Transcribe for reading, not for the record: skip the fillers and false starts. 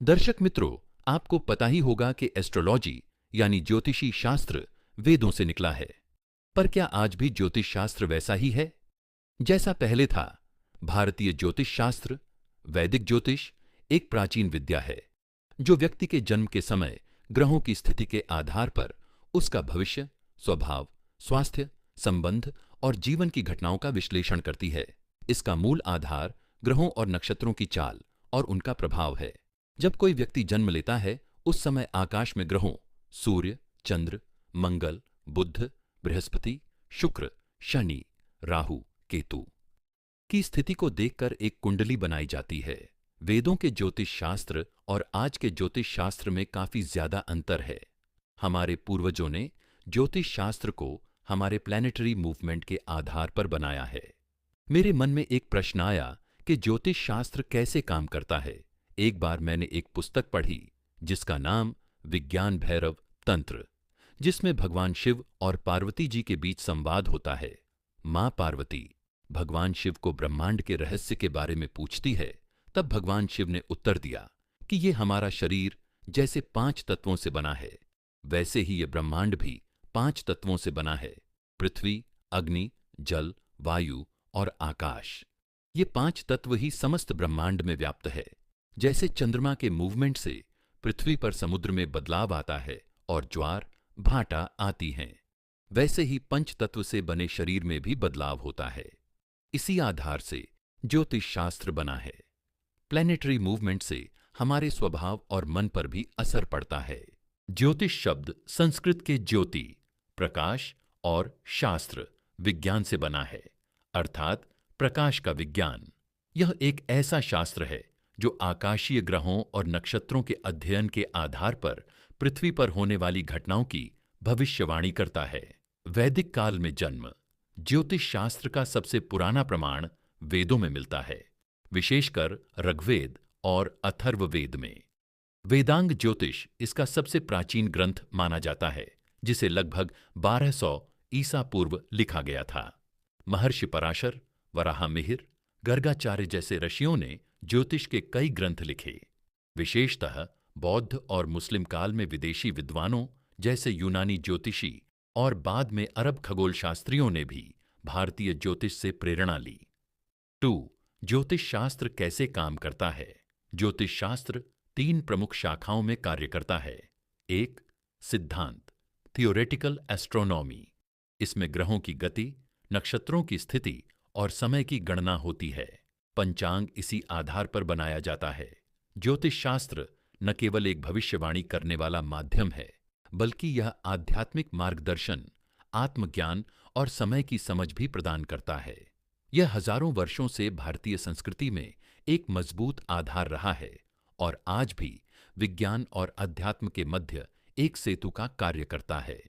दर्शक मित्रों, आपको पता ही होगा कि एस्ट्रोलॉजी यानी ज्योतिषी शास्त्र वेदों से निकला है। पर क्या आज भी ज्योतिष शास्त्र वैसा ही है जैसा पहले था? भारतीय ज्योतिष शास्त्र, वैदिक ज्योतिष, एक प्राचीन विद्या है जो व्यक्ति के जन्म के समय ग्रहों की स्थिति के आधार पर उसका भविष्य, स्वभाव, स्वास्थ्य, संबंध और जीवन की घटनाओं का विश्लेषण करती है। इसका मूल आधार ग्रहों और नक्षत्रों की चाल और उनका प्रभाव है। जब कोई व्यक्ति जन्म लेता है, उस समय आकाश में ग्रहों सूर्य, चंद्र, मंगल, बुध, बृहस्पति, शुक्र, शनि, राहु, केतु की स्थिति को देखकर एक कुंडली बनाई जाती है। वेदों के ज्योतिष शास्त्र और आज के ज्योतिष शास्त्र में काफी ज्यादा अंतर है। हमारे पूर्वजों ने ज्योतिष शास्त्र को हमारे प्लैनेटरी मूवमेंट के आधार पर बनाया है। मेरे मन में एक प्रश्न आया कि ज्योतिष शास्त्र कैसे काम करता है। एक बार मैंने एक पुस्तक पढ़ी जिसका नाम विज्ञान भैरव तंत्र, जिसमें भगवान शिव और पार्वती जी के बीच संवाद होता है। मां पार्वती भगवान शिव को ब्रह्मांड के रहस्य के बारे में पूछती है। तब भगवान शिव ने उत्तर दिया कि ये हमारा शरीर जैसे 5 तत्वों से बना है, वैसे ही ये ब्रह्मांड भी 5 तत्वों से बना है। पृथ्वी, अग्नि, जल, वायु और आकाश, ये 5 तत्व ही समस्त ब्रह्मांड में व्याप्त है। जैसे चंद्रमा के मूवमेंट से पृथ्वी पर समुद्र में बदलाव आता है और ज्वार, भाटा आती हैं, वैसे ही पंच तत्व से बने शरीर में भी बदलाव होता है। इसी आधार से ज्योतिष शास्त्र बना है। प्लैनेटरी मूवमेंट से हमारे स्वभाव और मन पर भी असर पड़ता है। ज्योतिष शब्द संस्कृत के ज्योति, प्रकाश और शास्त्र, विज्ञान से बना है, अर्थात प्रकाश का विज्ञान। यह एक ऐसा शास्त्र है जो आकाशीय ग्रहों और नक्षत्रों के अध्ययन के आधार पर पृथ्वी पर होने वाली घटनाओं की भविष्यवाणी करता है। वैदिक काल में जन्म। ज्योतिष शास्त्र का सबसे पुराना प्रमाण वेदों में मिलता है, विशेषकर ऋग्वेद और अथर्ववेद में। वेदांग ज्योतिष इसका सबसे प्राचीन ग्रंथ माना जाता है, जिसे लगभग 1200 ईसा पूर्व लिखा गया था। महर्षि पराशर, वराहमिहिर, गर्गाचार्य जैसे ऋषियों ने ज्योतिष के कई ग्रंथ लिखे। विशेषतः बौद्ध और मुस्लिम काल में विदेशी विद्वानों जैसे यूनानी ज्योतिषी और बाद में अरब खगोल शास्त्रियों ने भी भारतीय ज्योतिष से प्रेरणा ली। 2. ज्योतिष शास्त्र कैसे काम करता है? ज्योतिष शास्त्र 3 प्रमुख शाखाओं में कार्य करता है। 1. सिद्धांत, थियोरेटिकल एस्ट्रोनॉमी। इसमें ग्रहों की गति, नक्षत्रों की स्थिति और समय की गणना होती है। पंचांग इसी आधार पर बनाया जाता है। ज्योतिष शास्त्र न केवल एक भविष्यवाणी करने वाला माध्यम है, बल्कि यह आध्यात्मिक मार्गदर्शन, आत्मज्ञान और समय की समझ भी प्रदान करता है। यह हजारों वर्षों से भारतीय संस्कृति में एक मजबूत आधार रहा है और आज भी विज्ञान और अध्यात्म के मध्य एक सेतु का कार्य करता है।